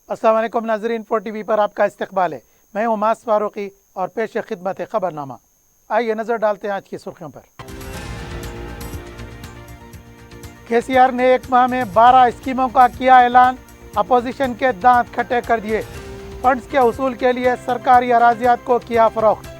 अस्सलाम वालेकुम नाज़रीन, 4TV पर आपका इस्तकबाल है। मैं हूं मास फारूकी और पेश खिदमत खबरनामा। आइए नज़र डालते हैं आज की सुर्खियों पर। KCR ने एक माह में 12 स्कीमों का किया ऐलान, अपोजिशन के दांत खट्टे कर दिए। फंड्स के उसूल के लिए सरकारी अराजियात को किया फरोख्त।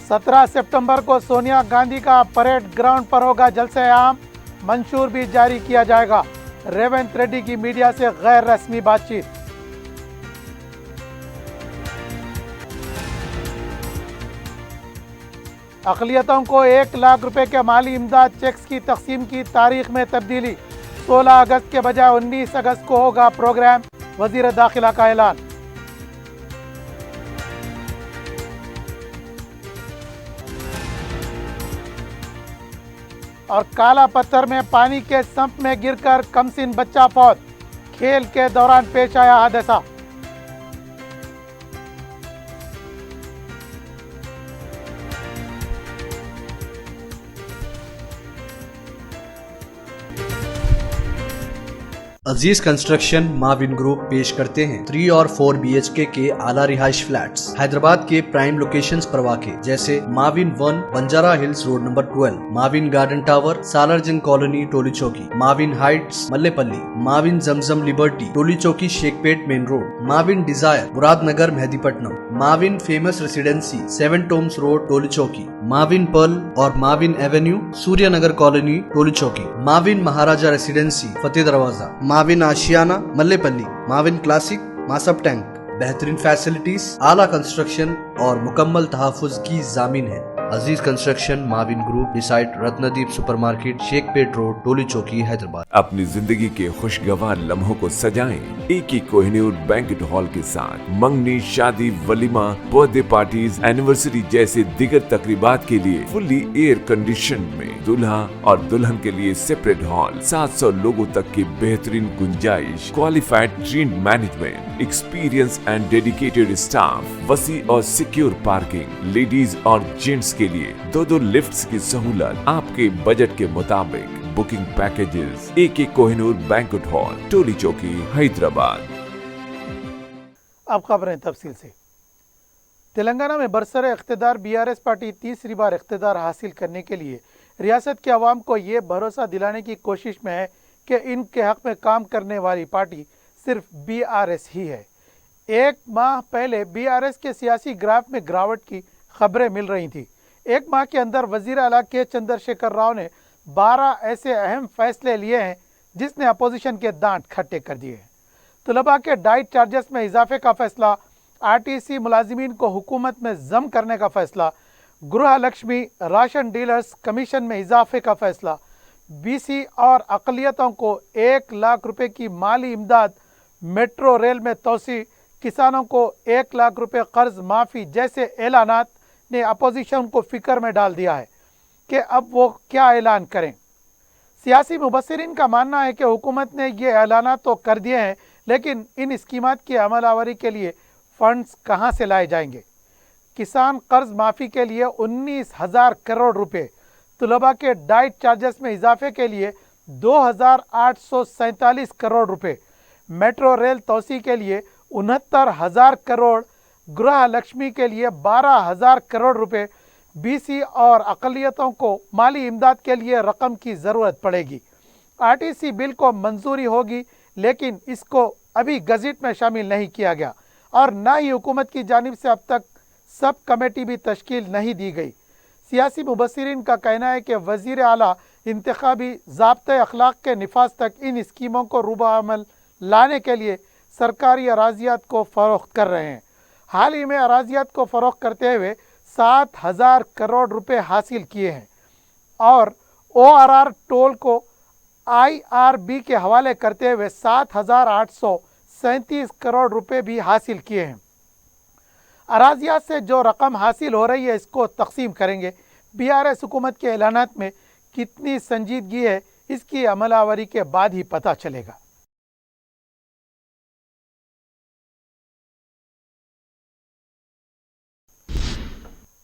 सत्रह सितंबर को सोनिया गांधी का परेड ग्राउंड पर होगा जलसे आम, मंशूर भी जारी किया जाएगा। रेवंत रेड्डी की मीडिया से गैर रस्मी बातचीत। अक़लियतों को 1 लाख रुपए के माली इमदाद चेक्स की तकसीम की तारीख में तब्दीली। 16 अगस्त के बजाय 19 अगस्त को होगा प्रोग्राम, वज़ीर दाखिला का ऐलान। और काला पत्थर में पानी के संप में गिरकर कमसिन बच्चा फौत, खेल के दौरान पेश आया हादसा। अजीज कंस्ट्रक्शन माविन ग्रुप पेश करते हैं 3 और 4 BHK के आला रिहाइश फ्लैट्स हैदराबाद के प्राइम लोकेशंस पर वाक़े, जैसे Mavin 1 Banjara hills road number 12, Mavin garden tower Salarjung colony Toli Chowki, Mavin heights Mallepally, Mavin Zamzam liberty Toli Chowki Shaikpet main road, Mavin desire Murad Nagar Mehdipatnam, Mavin famous residency 7 tombs road Toli Chowki, Mavin Perl और माविन एवेन्यू सूर्य नगर कॉलोनी टोली चौकी, माविन महाराजा residency Fateh Darwaza, Mavin Ashiana Mallepally, Mavin classic Masab tank. बेहतरीन फैसिलिटीज, आला कंस्ट्रक्शन और मुकम्मल तहफ़्फ़ुज़ की ज़ामीन है। Aziz construction Mavin group beside Ratnadeep supermarket Shaikpet road Toli Chowki Hyderabad. अपनी जिंदगी के खुशगवार लम्हों को सजाएं एक ही कोहिनूर बैंक्वेट हॉल के साथ। मंगनी, शादी, वलीमा, बर्थडे पार्टीज, एनिवर्सरी जैसे दिगर तकरीबात के लिए फुल्ली एयर कंडीशन में दूल्हा और दुल्हन के लिए सेपरेट हॉल, 700 लोगों तक की बेहतरीन गुंजाइश, qualified train management, experience and dedicated staff, वसी और सिक्योर पार्किंग, लेडीज और जेंट्स के लिए 2 लिफ्ट्स की सहूलत आपके बजट के मुताबिक। Booking packages AK Kohinoor banquet hall Toli Chowki Hyderabad. अब खबरें तफसील से। तेलंगाना में बरसर इख्तिदार BRS पार्टी तीसरी बार इख्तिदार हासिल करने के लिए रियासत के अवाम को ये भरोसा दिलाने की कोशिश में है कि इनके हक में काम करने वाली पार्टी सिर्फ BRS ही है। एक माह पहले BRS के सियासी ग्राफ में गिरावट की खबरें मिल रही थी। एक माह के अंदर वजीर आला के चंद्रशेखर राव ने 12 ऐसे अहम फैसले लिए हैं जिसने अपोजिशन के दांत खट्टे कर दिए हैं। तलबा के डाइट चार्जेस में इजाफे का फैसला, RTC मुलाजिमीन को हुकूमत में जम करने का फैसला, गृह लक्ष्मी राशन डीलर्स कमीशन में इजाफे का फैसला, BC और अक़लियतों को 1 लाख रुपए की माली इमदाद, मेट्रो रेल में तोसी, किसानों को 1 लाख रुपए कर्ज माफ़ी जैसे ऐलानात ने अपोजिशन को फिक्र में डाल दिया है कि अब वो क्या ऐलान करें। सियासी मुबस्सिरीन का मानना है कि हुकूमत ने ये ऐलानात तो कर दिए हैं, लेकिन इन स्कीमात की अमलावरी के लिए फंड्स कहां से लाए जाएंगे। किसान कर्ज माफ़ी के लिए 19,000 करोड़ रुपए, तलबा के डाइट चार्जेस में इजाफे के लिए 2,847 करोड़ रुपए, मेट्रो रेल तोसी के लिए 69,000 करोड़, गृह लक्ष्मी के लिए 12,000 करोड़ रुपए, BC और अक़लियतों को माली इमदाद के लिए रकम की ज़रूरत पड़ेगी। RTC बिल को मंजूरी होगी, लेकिन इसको अभी गज़ट में शामिल नहीं किया गया और न ही हुकूमत की जानिब से अब तक सब कमेटी भी तश्कील नहीं दी गई। सियासी मुबस्सिरीन का कहना है कि वज़ीर आला इंतखाबी ज़ाब्ते अखलाक के निफाज तक इन स्कीमों को रूबा अमल लाने के लिए सरकारी अराजियात को फ़रोख्त कर रहे हैं। हाल ही में अराजियात को फ़रोख्त करते हुए 7,000 करोड़ रुपए हासिल किए हैं और ORR टोल को IRB के हवाले करते हुए 7,837 करोड़ रुपए भी हासिल किए हैं। अराजियात से जो रकम हासिल हो रही है इसको तकसीम करेंगे। BRS हुकूमत के ऐलानात में कितनी संजीदगी है इसकी अमलावरी के बाद ही पता चलेगा।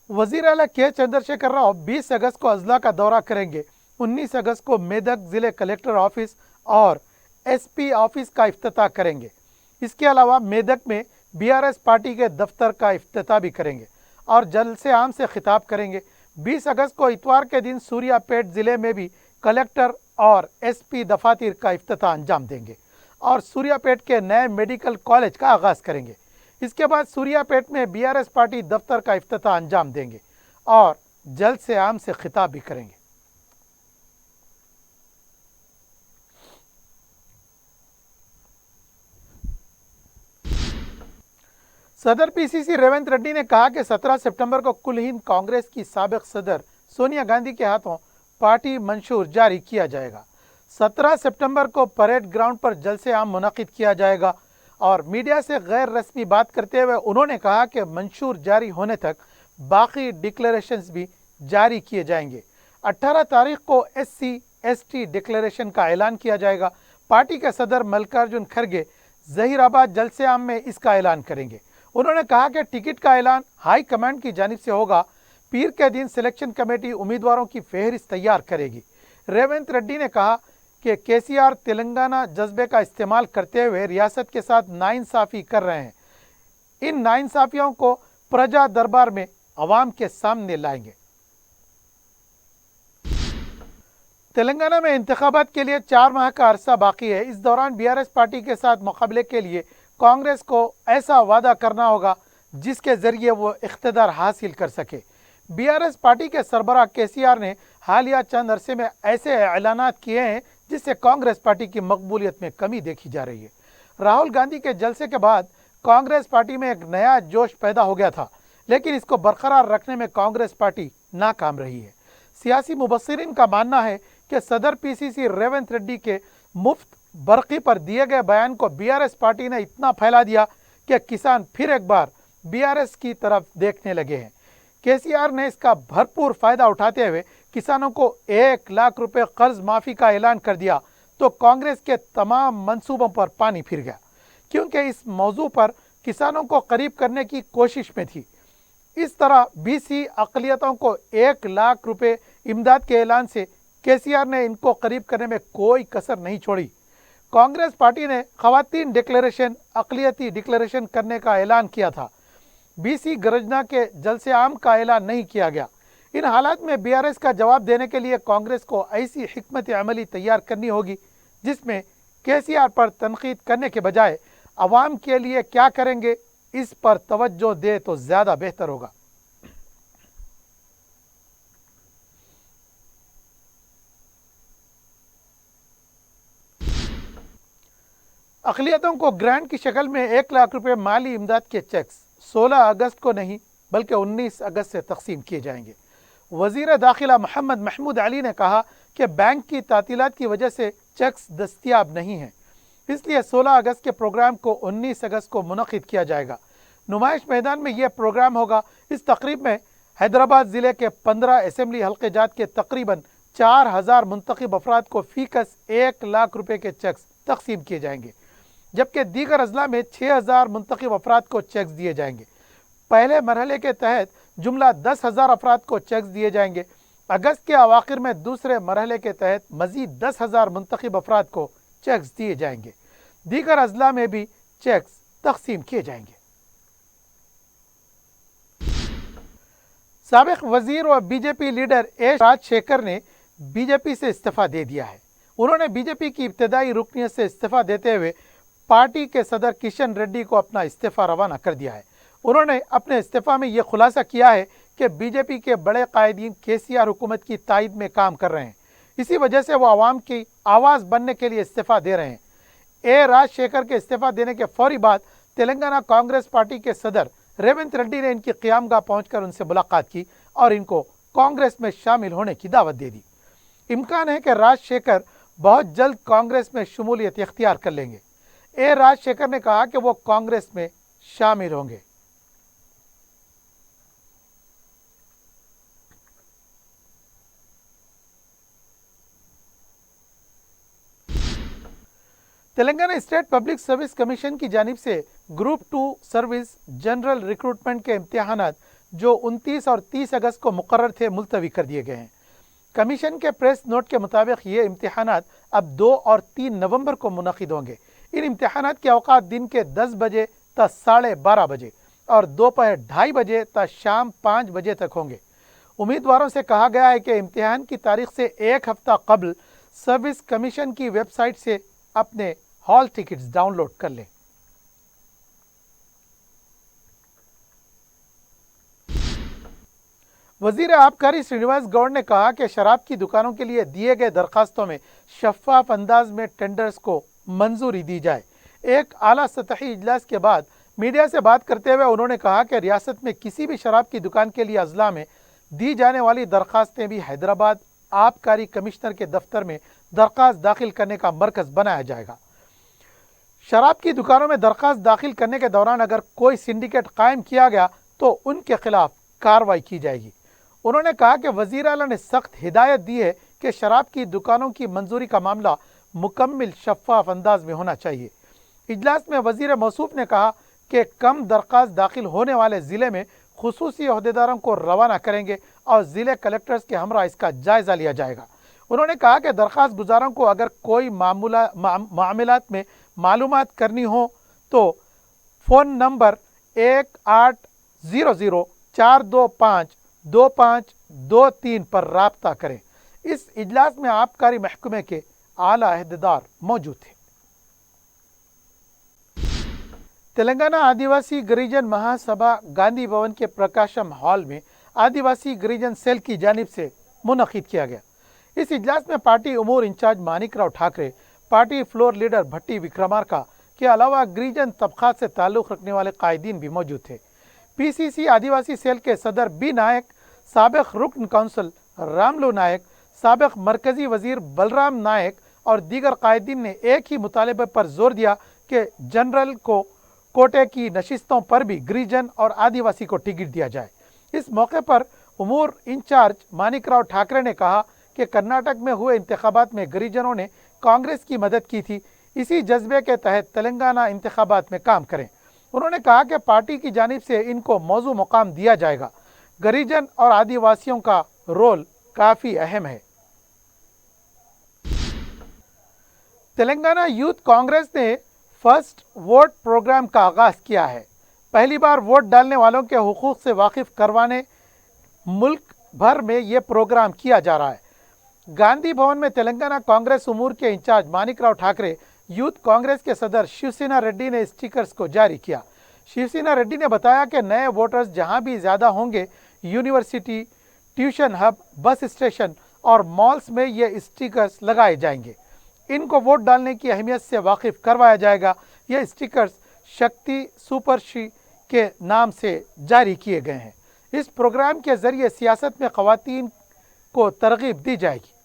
वजीर आला के चंद्रशेखर राव 20 अगस्त को अजला का दौरा करेंगे। 19 अगस्त को मेदक जिले कलेक्टर ऑफिस और एसपी ऑफिस का इफ्तिताह करेंगे। इसके अलावा मेदक में बीआरएस पार्टी के दफ्तर का इफ्तिताह भी करेंगे और जलसे आम से खिताब करेंगे। 20 अगस्त को इतवार के दिन सूर्यापेट जिले में भी कलेक्टर और एसपी दफातर का इफ्तिताह अंजाम देंगे और सूर्यापेट के नए मेडिकल कॉलेज का आगाज करेंगे। इसके बाद सूर्यापेट में बीआरएस पार्टी दफ्तर का इफ्तिताह अंजाम देंगे और जल्द से आम से खिताब भी करेंगे। सदर पीसीसी रेवंत रेड्डी ने कहा कि 17 सितंबर को कुल हिंद कांग्रेस की साबिक सदर सोनिया गांधी के हाथों पार्टी मंशूर जारी किया जाएगा। 17 सितंबर को परेड ग्राउंड पर जलसे आम मुनक्किद किया जाएगा और मीडिया से गैर रस्मी बात करते हुए उन्होंने कहा कि मंशूर जारी होने तक बाकी डिक्लेरेशंस भी जारी किए जाएंगे। 18 तारीख को SC/ST डिक्लेरेशन का ऐलान किया जाएगा। पार्टी के सदर मल्लिकार्जुन खड़गे जहीराबाद जलसे आम में इसका ऐलान करेंगे। उन्होंने कहा कि टिकट का ऐलान हाई कमांड की जानिब से होगा। पीर के दिन सिलेक्शन कमेटी उम्मीदवारों की फहरिस्त तैयार करेगी। रेवंत रेड्डी ने कहा कि केसीआर तेलंगाना जज्बे का इस्तेमाल करते हुए रियासत के साथ नाइंसाफ़ी कर रहे हैं। इन नाइंसाफ़ियों को प्रजा दरबार में अवाम के सामने लाएंगे। तेलंगाना में इंतखाबात के लिए 4 माह का अरसा बाकी है। इस दौरान बीआरएस पार्टी के साथ मुकाबले के लिए कांग्रेस को ऐसा वादा करना होगा जिसके जरिए वो इख्तिदार हासिल कर सके। बीआरएस पार्टी के सरबराह केसीआर ने हालिया चंद अरसे में ऐसे ऐलानात किए हैं जिससे कांग्रेस पार्टी की मकबूलियत में कमी देखी जा रही है। राहुल गांधी के जलसे के बाद कांग्रेस पार्टी में एक नया जोश पैदा हो गया था, लेकिन इसको बरकरार रखने में कांग्रेस पार्टी नाकाम रही है। सियासी मुबस्सिरीन का मानना है कि सदर पीसीसी रेवंत रेड्डी के मुफ्त बरक़ी पर दिए गए बयान को बीआरएस पार्टी ने इतना फैला दिया कि किसान फिर एक बार बीआरएस की तरफ देखने लगे हैं। केसीआर ने इसका भरपूर फायदा उठाते हुए किसानों को 1 लाख रुपए कर्ज माफ़ी का ऐलान कर दिया तो कांग्रेस के तमाम मंसूबों पर पानी फिर गया, क्योंकि इस मौजू पर किसानों को करीब करने की कोशिश में थी। इस तरह बीसी अक़लियतों को 1 लाख रुपए इमदाद के ऐलान से केसीआर ने इनको करीब करने में कोई कसर नहीं छोड़ी। कांग्रेस पार्टी ने ख़वातीन डिक्लेरेशन, अक़लियती डिक्लेरेशन करने का ऐलान किया था। बीसी गरजना के जलसे आम का ऐलान नहीं किया गया। इन हालात में बीआरएस का जवाब देने के लिए कांग्रेस को ऐसी हिकमत अमली तैयार करनी होगी जिसमें केसीआर पर तनकीद करने के बजाय अवाम के लिए क्या करेंगे इस पर तवज्जो दे तो ज़्यादा बेहतर होगा। अक़लियतों को ग्रांट की शक्ल में 1 लाख रुपए माली इमदाद के चेक्स 16 अगस्त को नहीं बल्कि 19 अगस्त से तकसीम किए जाएंगे। वज़ीर दाखिला मोहम्मद महमूद अली ने कहा कि बैंक की तातीलात की वजह से चेक्स दस्तियाब नहीं हैं, इसलिए 16 अगस्त के प्रोग्राम को 19 अगस्त को मुनक़िद किया जाएगा। नुमाइश मैदान में यह प्रोग्राम होगा। इस तकरीब में हैदराबाद ज़िले के 15 असम्बली हल्के जात के तकरीबन 4000 मुंतखब अफराद को फ़ीकस 1 लाख रुपए के चेक्स तकसीम किए जाएंगे, जबकि दीगर अजला में 6000 मुंतखब अफराद को चेक्स दिए जाएंगे। पहले मरहले के तहत जुमला 10,000 अफराद को चेक्स दिए जाएंगे। अगस्त के अवाखिर में दूसरे मरहले के तहत मज़ीद 10,000 मुंतखब अफराद को चेक्स दिए जाएंगे। दीगर अजला में भी चेक्स तकसीम किए जाएंगे। साबिक वजीर और बीजेपी लीडर ए राजशेखर ने बीजेपी से इस्तीफ़ा दे दिया है। उन्होंने बीजेपी की इब्तदाई रुकनियत से इस्तीफ़ा देते हुए पार्टी के सदर किशन रेड्डी को अपना इस्तीफ़ा रवाना कर दिया है। उन्होंने अपने इस्तीफ़ा में यह खुलासा किया है कि बीजेपी के बड़े कायदीन केसीआर हुकूमत की तायद में काम कर रहे हैं, इसी वजह से वो आवाम की आवाज़ बनने के लिए इस्तीफ़ा दे रहे हैं। ए राजशेखर के इस्तीफ़ा देने के फौरी बाद तेलंगाना कांग्रेस पार्टी के सदर रेवंत रेड्डी ने इनकी क़यामगाह पहुंचकर उनसे मुलाकात की और इनको कांग्रेस में शामिल होने की दावत दे दी। इम्कान है कि राजशेखर बहुत जल्द कांग्रेस में शमूलियत इख्तियार कर लेंगे। ए राजशेखर ने कहा कि वो कांग्रेस में शामिल होंगे। Telangana state public service commission की जानिब से ग्रुप 2 सर्विस जनरल रिक्रूटमेंट के इम्तिहानात جو 29 اور 30 اگست کو مقرر تھے ملتوی کر دیے گئے ہیں۔ کمیشن کے پریس نوٹ کے مطابق یہ امتحانات اب 2 اور 3 نومبر کو منعقد ہوں گے۔ ان امتحانات کے اوقات دن کے 10 بجے تا 12:30 بجے اور دوپہر 2:30 بجے تا شام 5 بجے تک ہوں گے۔ امیدواروں سے کہا گیا ہے کہ امتحان کی تاریخ سے ایک ہفتہ قبل سروس کمیشن کی ویب سائٹ سے اپنے ہال ٹکٹس ڈاؤن لوڈ کر لیں۔ وزیر آبکاری سرینواس گوڑ نے کہا کہ شراب کی دکانوں کے لیے دیے گئے درخواستوں میں شفاف انداز میں ٹینڈرز کو منظوری دی جائے۔ ایک اعلیٰ سطحی اجلاس کے بعد میڈیا سے بات کرتے ہوئے انہوں نے کہا کہ ریاست میں کسی بھی شراب کی دکان کے لیے اضلاع میں دی جانے والی درخواستیں بھی حیدرآباد آبکاری کمشنر کے دفتر میں درخواست داخل کرنے کا مرکز بنایا جائے گا۔ شراب کی دکانوں میں درخواست داخل کرنے کے دوران اگر کوئی سنڈیکیٹ قائم کیا گیا تو ان کے خلاف کارروائی کی جائے گی۔ انہوں نے کہا کہ وزیر اعلیٰ نے سخت ہدایت دی ہے کہ شراب کی دکانوں کی منظوری کا معاملہ مکمل شفاف انداز میں ہونا چاہیے۔ اجلاس میں وزیر موصوف نے کہا کہ کم درخواست داخل ہونے والے ضلع میں خصوصی عہدیداروں کو روانہ کریں گے اور ضلع کلکٹرز کے ہمراہ اس کا جائزہ لیا جائے گا۔ انہوں نے کہا کہ درخواست گزاروں کو اگر کوئی معاملات میں معلومات کرنی ہو تو فون نمبر 1800-425-2523 پر رابطہ کریں۔ اس اجلاس میں آبکاری محکمے کے اعلیٰ عہدیدار موجود تھے۔ تلنگانہ آدیواسی گریجن مہا سبھا گاندھی بھون کے پرکاشم ہال میں آدیواسی گریجن سیل کی جانب سے منعقد کیا گیا۔ اس اجلاس میں پارٹی امور incharge Manik Rao Thakre, party floor leader Bhatti Vikramarka کے علاوہ گریجن طبقات سے تعلق رکھنے والے قائدین بھی موجود تھے۔ پی سی سی آدیواسی سیل کے صدر بی نائک، سابق رکن کونسل راملو نائک، سابق مرکزی وزیر بلرام نائک اور دیگر قائدین نے ایک ہی مطالبے پر زور دیا کہ جنرل کوٹے کی نشستوں پر بھی گریجن اور آدیواسی کو ٹکٹ دیا جائے۔ اس موقع پر امور انچارج مانک راؤ ٹھاکرے نے کہا کہ کرناٹک میں ہوئے انتخابات میں گریجنوں نے کانگریس کی مدد کی تھی، اسی جذبے کے تحت تلنگانہ انتخابات میں کام کریں۔ انہوں نے کہا کہ پارٹی کی جانب سے ان کو موضوع مقام دیا جائے گا۔ گریجن اور آدیواسیوں کا رول کافی اہم ہے۔ تلنگانہ یوتھ کانگریس نے فرسٹ ووٹ پروگرام کا آغاز کیا ہے۔ پہلی بار ووٹ ڈالنے والوں کے حقوق سے واقف کروانے ملک بھر میں یہ پروگرام کیا جا رہا ہے۔ گاندھی بھون میں تلنگانہ کانگریس امور کے انچارج مانک راؤ ٹھاکرے، یوتھ کانگریس کے صدر شیو سینا ریڈی نے اسٹیکرز کو جاری کیا۔ شیو سینا ریڈی نے بتایا کہ نئے ووٹرز جہاں بھی زیادہ ہوں گے، university, tuition hub, bus station اور مالز میں یہ اسٹیکرز لگائے جائیں گے۔ ان کو ووٹ ڈالنے کی اہمیت سے واقف کروایا جائے گا۔ یہ اسٹیکرز شکتی سپر شی کے نام سے جاری کیے گئے ہیں۔ اس پروگرام کے ذریعے سیاست میں خواتین کو ترغیب دی جائے گی۔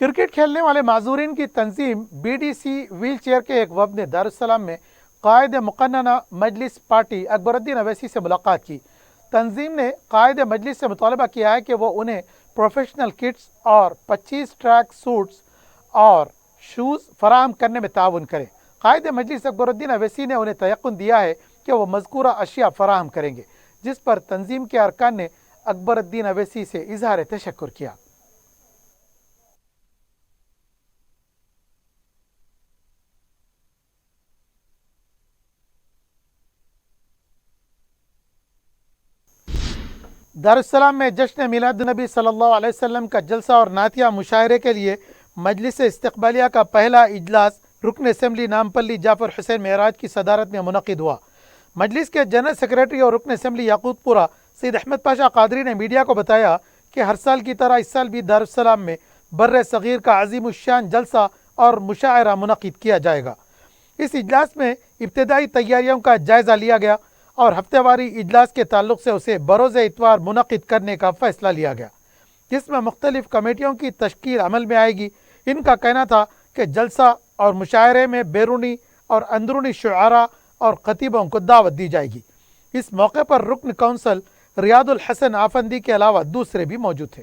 کرکٹ کھیلنے والے معذورین کی تنظیم B D C wheelchair کے ایک وفد نے دارالسلام میں قائد مقننہ مجلس پارٹی اکبر الدین اویسی سے ملاقات کی۔ تنظیم نے قائد مجلس سے مطالبہ کیا ہے کہ وہ انہیں پروفیشنل کٹس اور 25 ٹریک سوٹس اور شوز فراہم کرنے میں تعاون کریں۔ قائد مجلس اکبر الدین اویسی نے انہیں تیقن دیا ہے کہ وہ مذکورہ اشیاء فراہم کریں گے، جس پر تنظیم کے ارکان نے اکبر الدین اویسی سے اظہار تشکر کیا۔ دارالسلام میں جشن میلاد النبی صلی اللہ علیہ وسلم کا جلسہ اور نعتیہ مشاعرے کے لیے مجلس استقبالیہ کا پہلا اجلاس رکن اسمبلی نامپلی جعفر حسین معراج کی صدارت میں منعقد ہوا۔ مجلس کے جنرل سیکریٹری اور رکن اسمبلی یاقوت پورہ سید احمد پاشا قادری نے میڈیا کو بتایا کہ ہر سال کی طرح اس سال بھی دارالسلام میں بر صغیر کا عظیم الشان جلسہ اور مشاعرہ منعقد کیا جائے گا۔ اس اجلاس میں ابتدائی تیاریوں کا جائزہ لیا گیا اور ہفتہ واری اجلاس کے تعلق سے اسے بروز اتوار منعقد کرنے کا فیصلہ لیا گیا، جس میں مختلف کمیٹیوں کی تشکیل عمل میں آئے گی۔ ان کا کہنا تھا کہ جلسہ اور مشاعرے میں بیرونی اور اندرونی شعراء اور خطیبوں کو دعوت دی جائے گی۔ اس موقع پر رکن کونسل ریاض الحسن آفندی کے علاوہ دوسرے بھی موجود تھے۔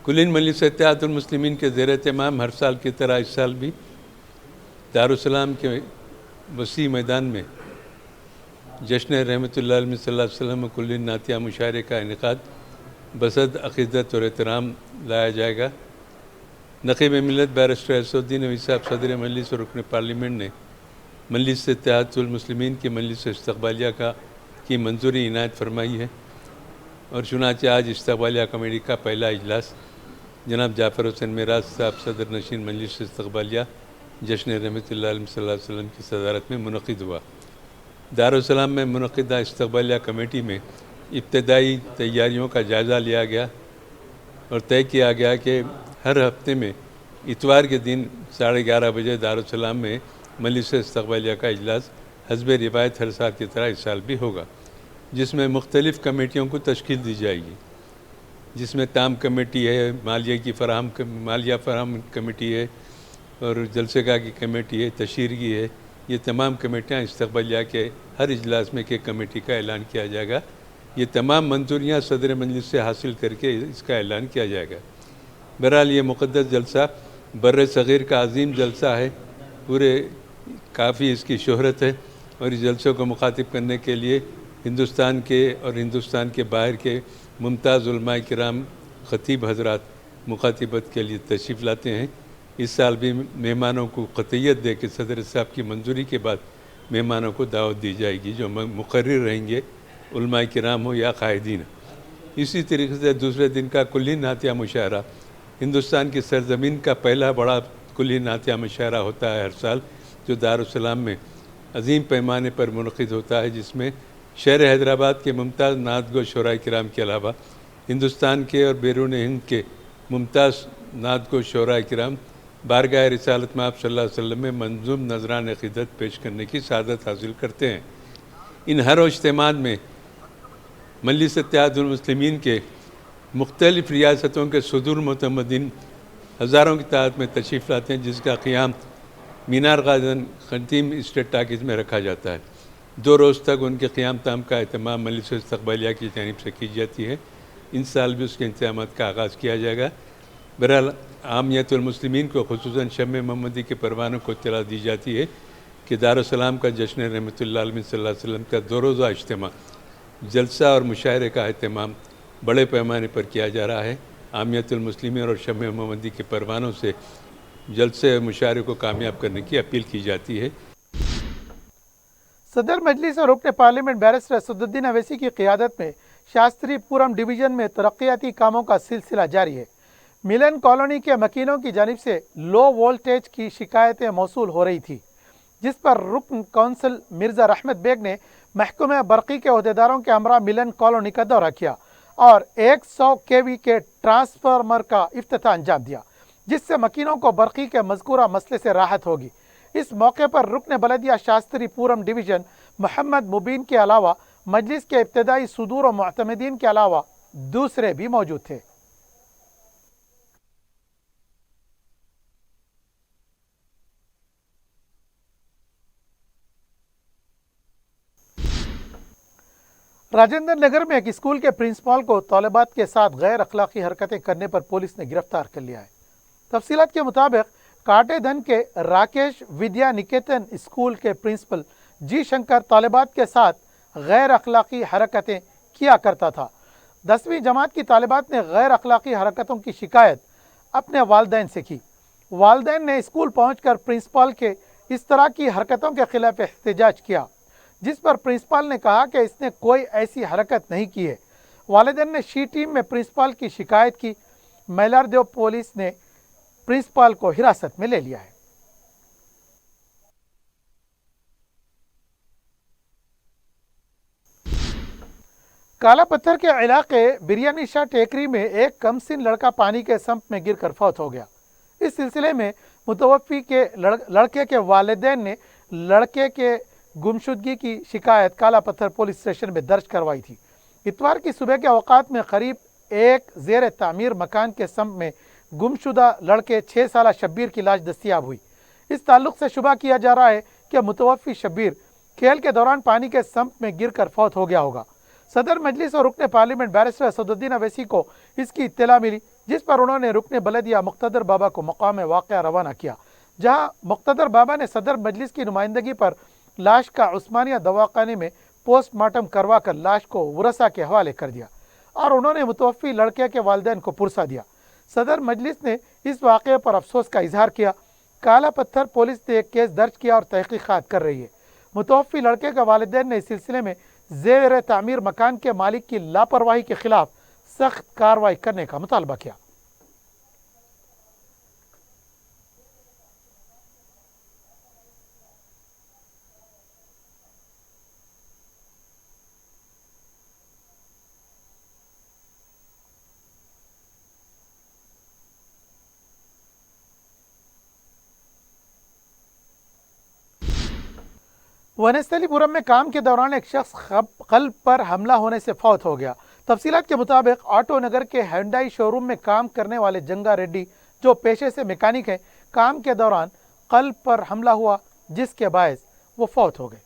کلین مجلس اتحاد المسلمین کے زیر اہتمام ہر سال کی طرح اس سال بھی दारुसलाम के वसी मैदान में जश्न रहमतुल्लाह अलैहि सल्लल्लाहु अलैहि वसल्लम कुल्ली नातिया मुशायरे का इनेकाद बसद अक़ीदत और एहतराम लाया जाएगा। नक़ीब मिल्लत बैरिस्टर असदुद्दीन अवी साहब सदर मजलिस और रुकन पार्लियामेंट ने मजलिस इत्तेहादुल मुस्लिमीन की मजलिस इस्तक़बालिया की मंजूरी इनायत फरमाई है और चुनांचे आज इस्तक़बालिया कमेटी का पहला इजलास जनाब जाफ़र हुसैन मिराज साहब सदर नशीन मजलिस इस्तक़बालिया जश्न रहमतुल्लाह अलैहि सल्लल्लाहु अलैहि वसल्लम की सदारत में मुनक़िद हुआ। दारुसलाम में मुनक़िदा इस्तक़बालिया कमेटी में इब्तदाई तैयारियों का जायज़ा लिया गया और तय किया गया कि हर हफ्ते में इतवार के दिन 11:30 बजे दारुसलाम में मजलिस इस्तक़बालिया का इजलास हस्ब रिवायत हर साल की तरह इस साल भी होगा, जिसमें मुख्तलिफ़ कमेटियों को तश्कील दी जाएगी, जिसमें ताम कमेटी है, मालिया फराहम कमेटी है और जलसेगा की कमेटी है, तशहीर की है। ये तमाम कमेटियाँ इस्तक़बालिया के हर इजलास में के कमेटी का ऐलान किया जाएगा। ये तमाम मंजूरियाँ सदर मजलिस से हासिल करके इसका ऐलान किया जाएगा। बहरहाल ये मुक़द्दस जलसा बर्र सग़ीर का अज़ीम जलसा है, पूरे काफ़ी इसकी शोहरत है और इस जलसों को मुखातिब करने के लिए हिंदुस्तान के और हिंदुस्तान के बाहर के मुमताज़ उलमाए किराम ख़तीब हज़रात मुखातिबत के लिए तशरीफ़ लाते हैं। इस साल भी मेहमानों को क़तइयत दे के सदर साहब की मंजूरी के बाद मेहमानों को दावत दी जाएगी जो मुक़र्रिर रहेंगे, उलमाए किराम हो या क़ायदीन। इसी तरीके से दूसरे दिन का कुल्ली नातिया मुशायरा हिंदुस्तान की सरज़मीन का पहला बड़ा कुल्ली नातिया मुशायरा होता है हर साल, जो दारुसलाम में अज़ीम पैमाने पर मुनक़िद होता है, जिसमें शहर हैदराबाद के मुमताज़ नातगो शोराए किराम के अलावा हिंदुस्तान के और बैरून हिंद के मुमताज़ नातगो शोराए किराम बारगाह रिसालत में आप सल्लल्लाहु अलैहि वसल्लम में मंजूम नजरान अक़ीदत पेश करने की सआदत हासिल करते हैं। इन हर इज्तिमात में मजलिस इत्तेहादुल मुस्लिमीन के मुख्तलिफ़ रियासतों के सदूर मुतमद्दीन हज़ारों की तादाद में तशरीफ़ लाते हैं, जिसका क़ियाम मीनार गार्डन खतीम स्टेट टाकीज़ में रखा जाता है। 2 रोज़ तक उनके क़ियाम ताम का एहतमाम मजलिस इस्तक़बालिया की जानिब से की जाती है। इन साल भी उसके इंतज़ामात का आगाज़ किया जाएगा। बहरहाल आमियतुल मुस्लिमीन को खुसूसन शम्मे मोहम्मदी के परवानों को इत्तला दी जाती है कि दारुसलाम का जश्न रहमतुल्लाह अलैहि सल्लल्लाहु अलैहि वसल्लम का 2 रोज़ा इज्तिमा जलसा और मुशायरे का अहतमाम बड़े पैमाने पर किया जा रहा है। आमियतुल मुस्लिमीन और शम्मे मोहम्मदी के परवानों से जलसे और मुशायरे को कामयाब करने की अपील की जाती है। सदर मजलिस और रुकन पार्लियामेंट बैरिस्टर असदुद्दीन अवैसी की क़ियादत में शास्त्रीपुरम डिवीज़न में तरक्याती कामों का सिलसिला जारी है। मिलन कॉलोनी के मकीनों की जानिब से लो वोल्टेज की शिकायतें मौसूल हो रही थी, जिस पर रुकन कौंसल मिर्ज़ा रहमत बेग ने महकमे बरक़ी के अहदेदारों के हमरा मिलन कॉलोनी का दौरा किया और 100 kV के ट्रांसफार्मर का इफ्तिताह अंजाम दिया, जिससे मकीनों को बरक़ी के मज़कूरा मसले से राहत होगी। इस मौके पर रुकन बलदिया शास्त्रीपुरम डिवीज़न मोहम्मद मुबीन के अलावा मजलिस के इब्तदाई सुदूर और मुअतमदीन के अलावा दूसरे भी मौजूद थे। राजेंद्र नगर में एक स्कूल के प्रिंसिपल को तौलबात के साथ गैर अखलाकी हरकतें करने पर पुलिस ने गिरफ्तार कर लिया है। तफसीलात के मुताबिक काटेधन के राकेश विद्या निकेतन स्कूल के प्रिंसिपल जी शंकर तालिबात के साथ गैर अखलाकी हरकतें किया करता था। 10वीं जमात की तालिबात ने गैर अखलाकी हरकतों की शिकायत अपने वालिदैन से की। वालिदैन ने स्कूल पहुंचकर प्रिंसिपल के इस तरह की हरकतों के खिलाफ एहतजाज किया, जिस पर प्रिंसिपल ने कहा कि इसने कोई ऐसी हरकत नहीं की है। वालिदैन ने शी टीम में प्रिंसिपल की शिकायत की। मैलारदेव पुलिस ने प्रिंसिपल को हिरासत में ले लिया है। काला पत्थर के इलाके बिरयानी शाह टेकरी में एक कमसिन लड़का पानी के संप में गिरकर फौत हो गया। इस सिलसिले में मुतवफ़्फ़ी के लड़के के वालिदैन ने लड़के के गुमशुदगी की शिकायत काला पत्थर पुलिस स्टेशन में दर्ज करवाई थी। इतवार की सुबह के औकात में करीब एक ज़ेर तामीर मकान के संप में गुमशुदा लड़के 6 साला शब्बीर की लाश दस्तियाब हुई। इस ताल्लुक से शुबा किया जा रहा है कि मुतवफ़्फ़ी शब्बीर खेल के दौरान पानी के संप में गिरकर फौत हो गया होगा। सदर मजलिस और रुकन पार्लियामेंट बैरिस्टर असदुद्दीन अवैसी को इसकी इत्तला मिली, जिस पर उन्होंने रुकन बलदिया मुक़्तदर बाबा को मकाम वाक़या रवाना किया, جہاں مقتدر بابا نے صدر مجلس کی نمائندگی پر لاش کا عثمانیہ دواخانے میں پوسٹ مارٹم کروا کر لاش کو ورثاء کے حوالے کر دیا اور انہوں نے متوفی لڑکے کے والدین کو پرسہ دیا۔ صدر مجلس نے اس واقعے پر افسوس کا اظہار کیا۔ کالا پتھر پولیس نے ایک کیس درج کیا اور تحقیقات کر رہی ہے۔ متوفی لڑکے کے والدین نے اس سلسلے میں زیر تعمیر مکان کے مالک کی لاپرواہی کے خلاف سخت کارروائی کرنے کا مطالبہ کیا۔ ونستلی پورم میں کام کے دوران ایک شخص قلب پر حملہ ہونے سے فوت ہو گیا۔ تفصیلات کے مطابق آٹو نگر کے ہینڈائی شو روم میں کام کرنے والے جنگا ریڈی جو پیشے سے میکینک ہیں، کام کے دوران قلب پر حملہ ہوا جس کے باعث وہ فوت ہو گئے۔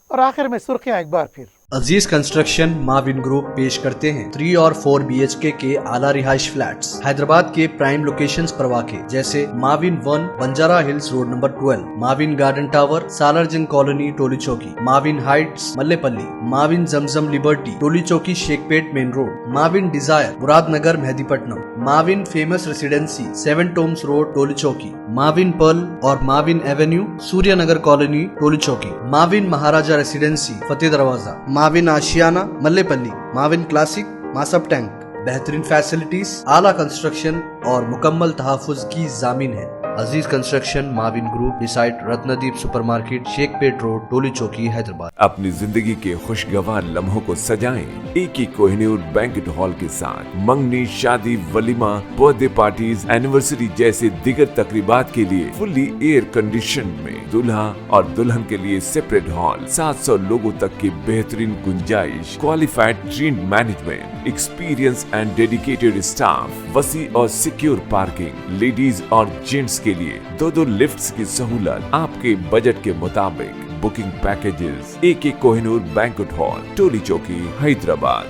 اور آخر میں سرخیاں ایک بار پھر۔ عزیز کنسٹرکشن معاون گروپ پیش کرتے ہیں 3 اور 4 BHK کے اعلیٰ رہائش فلیٹس حیدرآباد کے پرائم لوکیشنز پر واقع، جیسے معاون 1 بنجارہ ہلز روڈ نمبر 12، معاون گارڈن ٹاور سالار جنگ کالونی ٹولی چوکی، معاون ہائٹس ملے پلی، معاون زمزم لبرٹی ٹولی چوکی شیخ پیٹ مین روڈ، معاون ڈیزائر مراد نگر مہدی پٹنم، معاون فیمس ریسیڈنسی 7 ٹومز روڈ ٹولی چوکی، معاون پرل اور معاون ایونیو سوریہ نگر کالونی ٹولی چوکی، معاون مہاراجہ ریسیڈنسی فتح دروازہ، معاون آشیانہ ملے پلی، معاون کلاسک ماسب ٹینک۔ بہترین فیسلٹیز، اعلیٰ کنسٹرکشن اور مکمل تحفظ کی ضامن ہے۔ عزیز کنسٹرکشن معاون گروپ ڈیسائٹ رتندیپ سپر مارکیٹ شیخ پیٹ روڈ ٹولی چوکی حیدرآباد۔ اپنی زندگی کے خوشگوار لمحوں کو سجائیں ایک ہی کوہ نور بینکٹ ہال کے ساتھ۔ منگنی، شادی، ولیمہ، برتھ ڈے پارٹیز، اینیورسری جیسے دیگر تقریبات کے لیے فلی ایئر کنڈیشن میں دلہا اور دلہن کے لیے سیپریٹ ہال، 700 لوگوں تک کی بہترین گنجائش، qualified trained management, experience and dedicated staff, وسیع اور سیکیور پارکنگ، لیڈیز اور جینٹس کے لیے 2 لفٹس کی سہولت، آپ کے بجٹ کے مطابق بکنگ پیکیجز۔ ایک Koh Noor banquet hall Toli Chowki Hyderabad.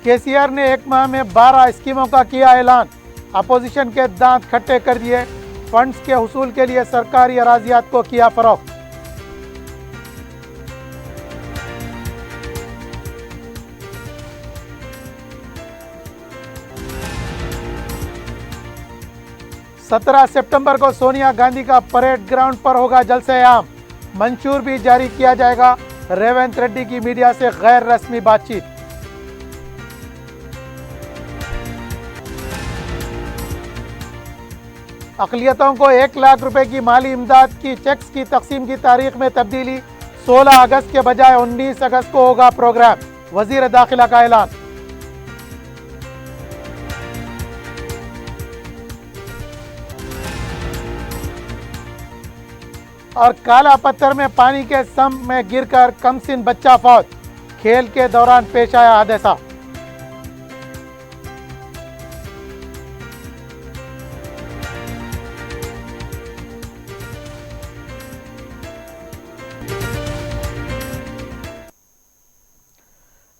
KCR نے 1 ماہ میں 12 اسکیموں کا کیا اعلان، اپوزیشن کے دانت کھٹے کر دیے۔ فنڈز کے حصول کے لیے سرکاری اراضیات کو کیا فروخت۔ سترہ سپٹمبر کو سونیا گاندھی کا پریڈ گراؤنڈ پر ہوگا جلسہ عام، منشور بھی جاری کیا جائے گا۔ ریونت ریڈی کی میڈیا سے غیر رسمی بات چیت۔ اقلیتوں کو 1 لاکھ روپے کی مالی امداد کی چیکس کی تقسیم کی تاریخ میں تبدیلی، 16 اگست کے بجائے 19 اگست کو ہوگا پروگرام، وزیر داخلہ کا اعلان۔ اور کالا پتھر میں پانی کے سم میں گر کر کمسن بچہ فوت، کھیل کے دوران پیش آیا حادثہ۔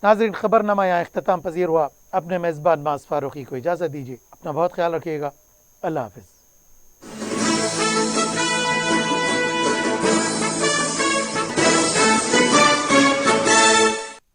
ناظرین، خبر نامہ یہاں اختتام پذیر ہوا۔ اپنے میزبان معاذ فاروقی کو اجازت دیجیے، اپنا بہت خیال رکھیے گا۔ اللہ حافظ۔